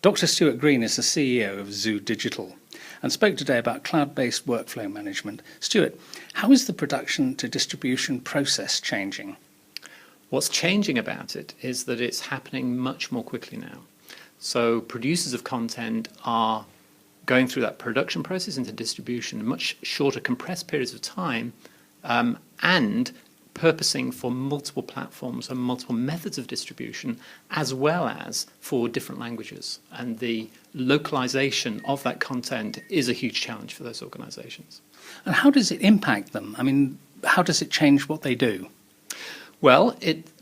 Dr. Stuart Green is the CEO of Zoo Digital and spoke today about cloud-based workflow management. Stuart, how is the production to distribution process changing? What's changing about it is that it's happening much more quickly now. So producers of content are going through that production process into distribution in much shorter, compressed periods of time, and purposing for multiple platforms and multiple methods of distribution, as well as for different languages. And the localization of that content is a huge challenge for those organizations. And how does it impact them? I mean, how does it change what they do? Well,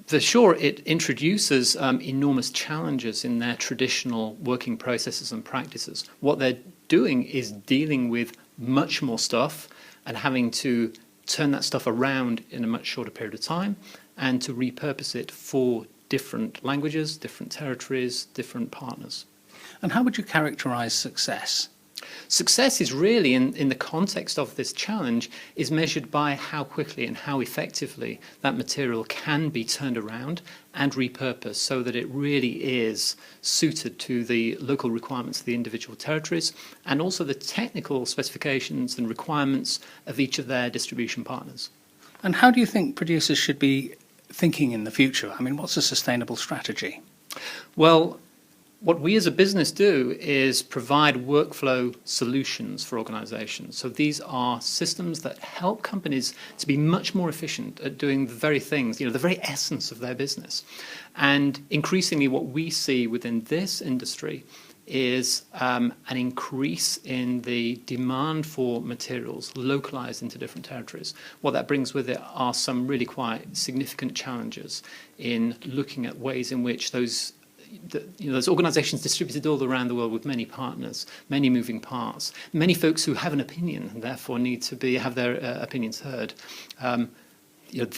for sure, it introduces enormous challenges in their traditional working processes and practices. What they're doing is dealing with much more stuff and having to turn that stuff around in a much shorter period of time and to repurpose it for different languages, different territories, different partners. And how would you characterize success? Success is really, in the context of this challenge, is measured by how quickly and how effectively that material can be turned around and repurposed so that it really is suited to the local requirements of the individual territories and also the technical specifications and requirements of each of their distribution partners. And how do you think producers should be thinking in the future? I mean, what's a sustainable strategy? Well, what we as a business do is provide workflow solutions for organizations. So these are systems that help companies to be much more efficient at doing the very things, the very essence of their business. And increasingly what we see within this industry is an increase in the demand for materials localized into different territories. What that brings with it are some really quite significant challenges in looking at ways in which those organizations distributed all around the world with many partners, many moving parts, many folks who have an opinion and therefore need to have their opinions heard.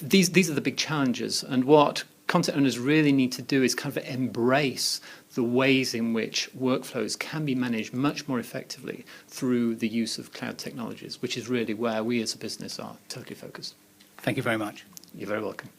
These are the big challenges, and what content owners really need to do is kind of embrace the ways in which workflows can be managed much more effectively through the use of cloud technologies, which is really where we as a business are totally focused. Thank you very much. You're very welcome.